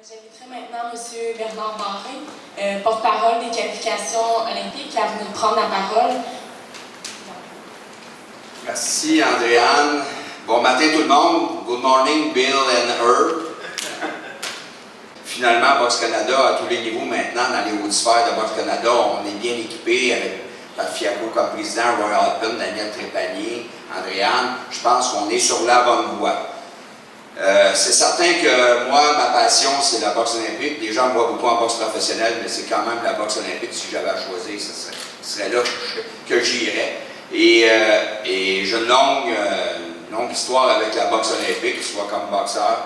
J'inviterai maintenant M. Bernard Barré, porte-parole des qualifications olympiques, à venir prendre la parole. Merci, Andréane. Bon matin tout le monde. Good morning, Bill and Herb. Finalement, Boxe Canada, à tous les niveaux maintenant, dans les hautes sphères de Boxe Canada, on est bien équipé avec Pat Fiacco comme président, Roy Halpin, Daniel Trépanier, Andréane. Je pense qu'on est sur la bonne voie. C'est certain que moi, ma passion, c'est la boxe olympique. Les gens me voient beaucoup en boxe professionnelle, mais c'est quand même la boxe olympique. Si j'avais à choisir, ce serait là que j'irais. Et j'ai une longue histoire avec la boxe olympique, soit comme boxeur.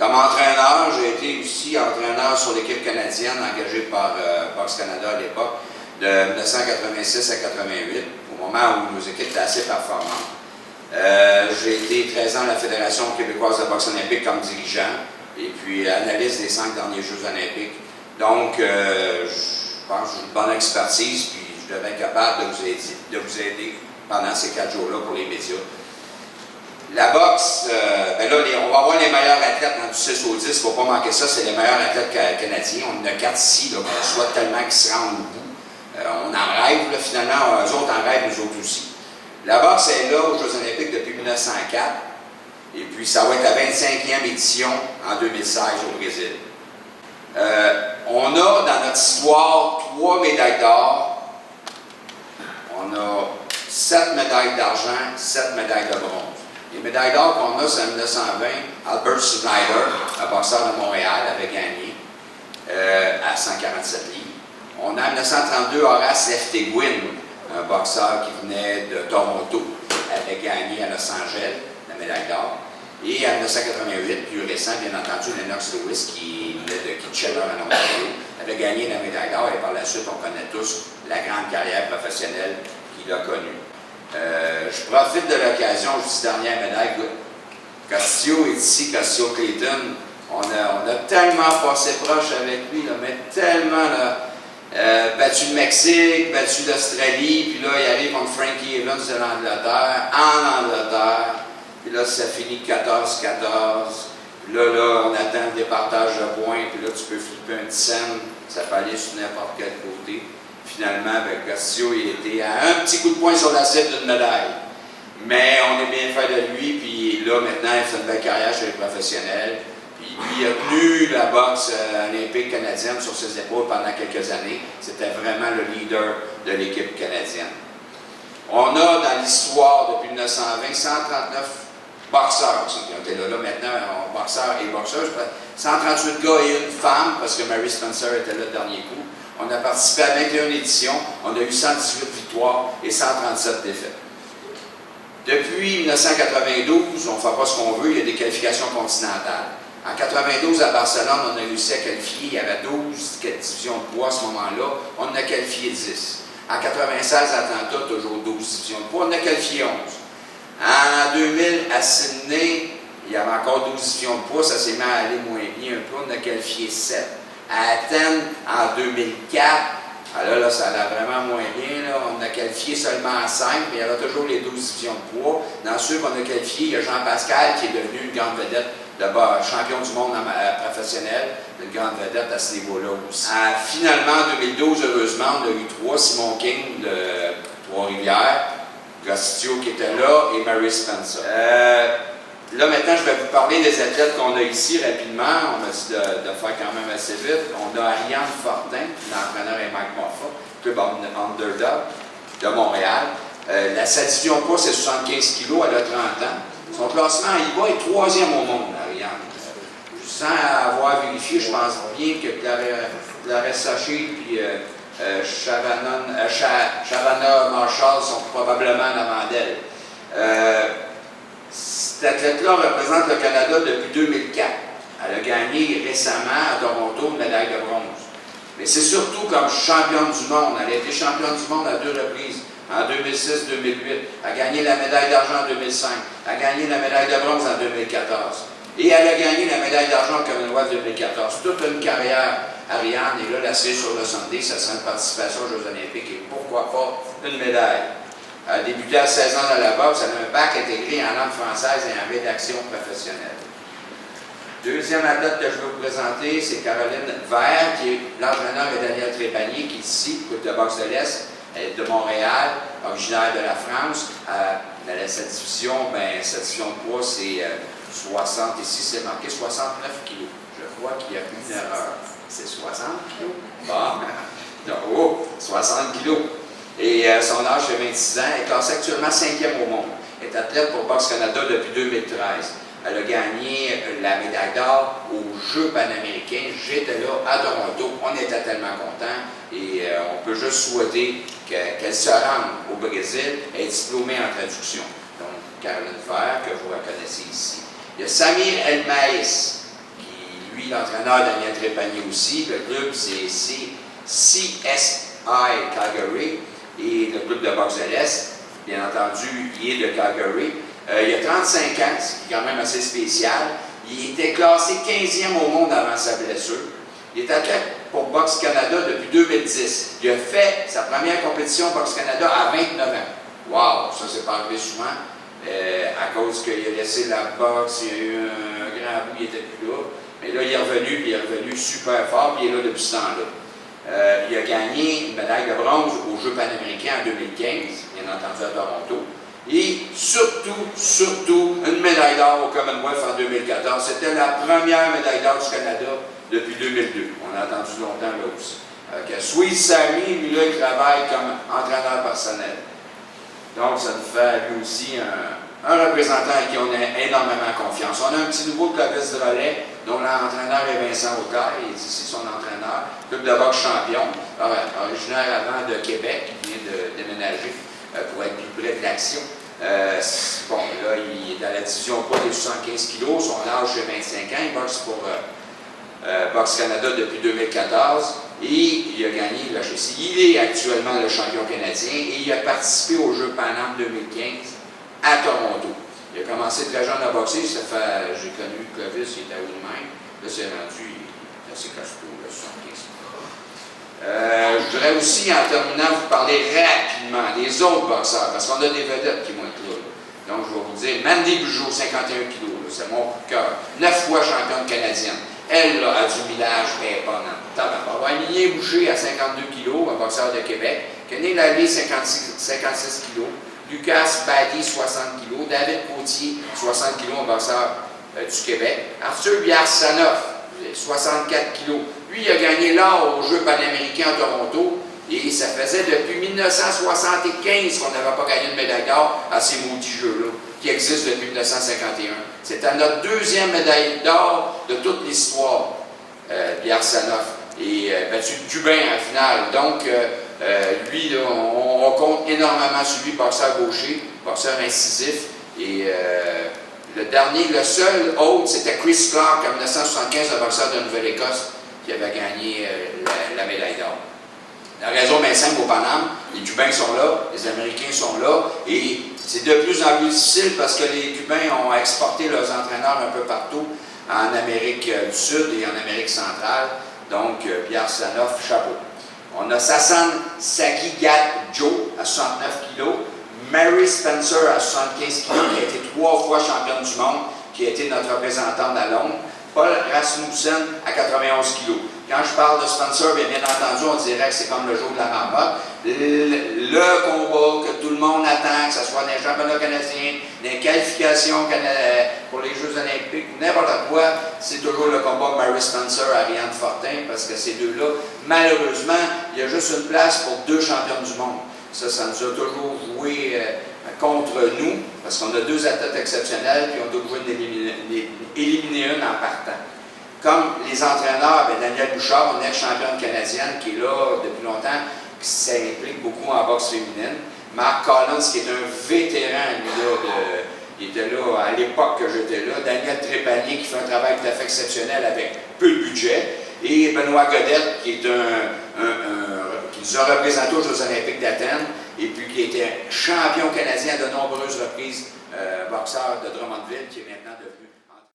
Comme entraîneur, j'ai été aussi entraîneur sur l'équipe canadienne engagée par Boxe Canada à l'époque, de 1986 à 88, au moment où nos équipes étaient assez performantes. J'ai été 13 ans à la Fédération québécoise de boxe olympique comme dirigeant et puis analyste des 5 derniers Jeux olympiques. Donc, je pense que j'ai une bonne expertise puis je devrais être capable de vous aider pendant ces 4 jours-là pour les médias. La boxe, ben là, on va avoir les meilleurs athlètes dans du 6 au 10, il ne faut pas manquer ça, c'est les meilleurs athlètes canadiens. On en a 4 ici, là, qu'on souhaite tellement qu'ils se rendent au bout. On en rêve, là, finalement, eux autres en rêvent, nous autres aussi. La boxe est là aux Jeux olympiques depuis 1904, et puis ça va être la 25e édition en 2016 au Brésil. On a dans notre histoire 3 médailles d'or, on a 7 médailles d'argent, 7 médailles de bronze. Les médailles d'or qu'on a, c'est en 1920, Albert Snyder, un boxeur de Montréal, avait gagné à 147 livres. On a en 1932 Horace F. Gwynn, un boxeur qui venait de Toronto, avait gagné à Los Angeles la médaille d'or. Et en 1988, plus récent, bien entendu, Lennox Lewis, qui venait de Kitchener en Ontario, avait gagné la médaille d'or et par la suite, on connaît tous la grande carrière professionnelle qu'il a connue. Je profite de l'occasion, je dis dernière médaille, Castillo est ici, Castillo Clayton, on a tellement passé proche avec lui, là, mais tellement là, battu le Mexique, battu l'Australie, puis là il arrive contre Frankie Evans de l'Angleterre, en Angleterre, puis là ça finit 14-14, puis là on attend le départage de points, puis là tu peux flipper un 10 cents, ça peut aller sur n'importe quel côté. Finalement, avec Castillo, il était à un petit coup de poing sur la cible d'une médaille. Mais on est bien fait de lui, puis là, maintenant, il fait une belle carrière chez les professionnels. Puis lui, il a tenu la boxe olympique canadienne sur ses épaules pendant quelques années. C'était vraiment le leader de l'équipe canadienne. On a, dans l'histoire, depuis 1920, 139 boxeurs qui ont été là maintenant, boxeurs et boxeuses. 138 gars et une femme, parce que Mary Spencer était là le dernier coup. On a participé à 21 éditions, on a eu 118 victoires et 137 défaites. Depuis 1992, on ne fait pas ce qu'on veut, il y a des qualifications continentales. En 1992, à Barcelone, on a réussi à qualifier, il y avait 12 divisions de poids à ce moment-là, on en a qualifié 10. En 1996, à Atlanta, toujours 12 divisions de poids, on en a qualifié 11. En 2000, à Sydney, il y avait encore 12 divisions de poids, ça s'est mis à aller moins bien un peu, on a qualifié 7. À Athènes, en 2004, alors là, ça allait vraiment moins bien. Là. On a qualifié seulement 5, mais il y avait toujours les 12 divisions de poids. Dans ceux qu'on a qualifiés, il y a Jean Pascal qui est devenu une grande vedette, d'abord champion du monde professionnel, une grande vedette à ce niveau-là aussi. Finalement, en 2012, heureusement, on a eu 3, Simon King de Trois-Rivières, Castillo qui était là et Mary Spencer. Là, maintenant, je vais vous parler des athlètes qu'on a ici rapidement. On a dit de faire quand même assez vite. On a Ariane Fortin, l'entraîneur est Mike Moffat, club Underdog de Montréal. Sa division de poids, c'est 75 kg, elle a 30 ans. Son classement en IBA est 3e au monde, Ariane. Sans avoir vérifié, je pense bien que Clarisse Saché et Shavana Marshall sont probablement en avant d'elle. Cette athlète-là représente le Canada depuis 2004. Elle a gagné récemment à Toronto une médaille de bronze. Mais c'est surtout comme championne du monde. Elle a été championne du monde à 2 reprises, en 2006-2008. Elle a gagné la médaille d'argent en 2005. Elle a gagné la médaille de bronze en 2014. Et elle a gagné la médaille d'argent au Commonwealth 2014. Toute une carrière, Ariane. Et là, la série sur le Sunday, ça sera une participation aux Jeux olympiques. Et pourquoi pas une médaille? Elle a débuté à 16 ans dans la boxe, elle a un bac intégré en langue française et en rédaction professionnelle. Deuxième athlète que je vais vous présenter, c'est Caroline Vert, qui est l'entraîneur est Daniel Trépanier, qui est ici, club de boxe de l'Est. Elle est de Montréal, originaire de la France. Sa division, sa division de poids, c'est 60. Ici, c'est marqué 69 kilos. Je crois qu'il y a une erreur. C'est 60 kilos? Bon. Oh, 60 kilos. Et son âge est 26 ans. Elle est classée actuellement 5e au monde. Elle est athlète pour Boxe Canada depuis 2013. Elle a gagné la médaille d'or aux Jeux panaméricains. J'étais là à Toronto. On était tellement contents. Et on peut juste souhaiter qu'elle se rende au Brésil et est diplômée en traduction. Donc, Caroline Vert, que vous reconnaissez ici. Il y a Samir Elmaïs, qui, lui, l'entraîneur Daniel Trépanier aussi. Le club, c'est CSI Calgary et le club de boxe de l'Est. Bien entendu, il est de Calgary. Il a 35 ans, ce qui est quand même assez spécial. Il était classé 15e au monde avant sa blessure. Il est athlète pour Boxe Canada depuis 2010. Il a fait sa première compétition Boxe Canada à 29 ans. Wow, ça c'est pas arrivé souvent. À cause qu'il a laissé la boxe, il y a eu un grand bout, il n'était plus là. Mais là, il est revenu, puis il est revenu super fort, puis il est là depuis ce temps-là. Il a gagné une médaille de bronze aux Jeux panaméricains en 2015, bien entendu à Toronto. Et surtout, une médaille d'or au Commonwealth en 2014. C'était la première médaille d'or du Canada depuis 2002. On a attendu longtemps là aussi. Sweet Sammy, lui là, il travaille comme entraîneur personnel. Donc, ça nous fait lui aussi un représentant à qui on a énormément confiance. On a un petit nouveau claviste de relais, dont l'entraîneur est Vincent Aucaire, il est ici son entraîneur, club de boxe champion, originaire avant de Québec, il vient de déménager pour être plus près de l'action. Bon, là, il est dans la division poids des 75 kg, son âge est 25 ans, il boxe pour Boxe Canada depuis 2014 et il a gagné le HEC. Il est actuellement le champion canadien et il a participé aux Jeux Pan Am 2015 à Toronto. Il a commencé très jeune à boxer, j'ai connu Clovis, il était haut de même. Là, c'est rendu, il est assez costaud, là, 75 kg. Je voudrais aussi, en terminant, vous parler rapidement des autres boxeurs, parce qu'on a des vedettes qui vont être là. Donc, je vais vous dire, Mandy Bugeaud, 51 kg, c'est mon coup de cœur. 9 fois championne canadienne. Elle, là, a du millage imponent. On va avoir Emilien Boucher à 52 kg, un boxeur de Québec. Kenny Lallier, 56 kg. Lucas Badi, 60 kg. David Gauthier, 60 kg, un boxeur du Québec. Arthur Biarsanoff, 64 kg. Lui, il a gagné l'or aux Jeux panaméricains à Toronto. Et ça faisait depuis 1975 qu'on n'avait pas gagné de médaille d'or à ces maudits jeux-là, qui existent depuis 1951. C'était notre deuxième médaille d'or de toute l'histoire, Biarsanoff. Et battu le Cubain en finale. Donc, lui, là, on compte énormément sur lui, boxeur gaucher, boxeur incisif. Et le seul autre, c'était Chris Clark en 1975, un boxeur de Nouvelle-Écosse, qui avait gagné la médaille d'or. La raison bien simple au Paname, les Cubains sont là, les Américains sont là, et c'est de plus en plus difficile parce que les Cubains ont exporté leurs entraîneurs un peu partout en Amérique du Sud et en Amérique centrale. Donc, Biarsanoff, chapeau. On a Sassan Sagigat-Joe à 69 kg, Mary Spencer à 75 kg, qui a été 3 fois championne du monde, qui a été notre représentante à Londres. Paul Rasmussen à 91 kg. Quand je parle de Spencer, bien entendu, on dirait que c'est comme le jour de la marmotte. Le combat que tout le monde attend, que ce soit dans les championnats canadiens, dans les qualifications pour les Jeux olympiques, n'importe quoi, c'est toujours le combat Mary Spencer-Ariane Fortin, parce que ces deux-là, malheureusement, il y a juste une place pour 2 championnes du monde. Ça nous a toujours joué contre nous, parce qu'on a 2 athlètes exceptionnels, puis on doit jouer éliminer une en partant. Comme les entraîneurs, Daniel Bouchard, une ex-championne canadienne qui est là depuis longtemps, qui s'implique beaucoup en boxe féminine. Mark Collins, qui est un vétéran, lui, là, il était là à l'époque que j'étais là. Daniel Trépanier, qui fait un travail tout à fait exceptionnel avec peu de budget. Et Benoît Godette, qui est qui nous a représenté aux Jeux olympiques d'Athènes, et puis qui était champion canadien à de nombreuses reprises, boxeur de Drummondville, qui est maintenant devenu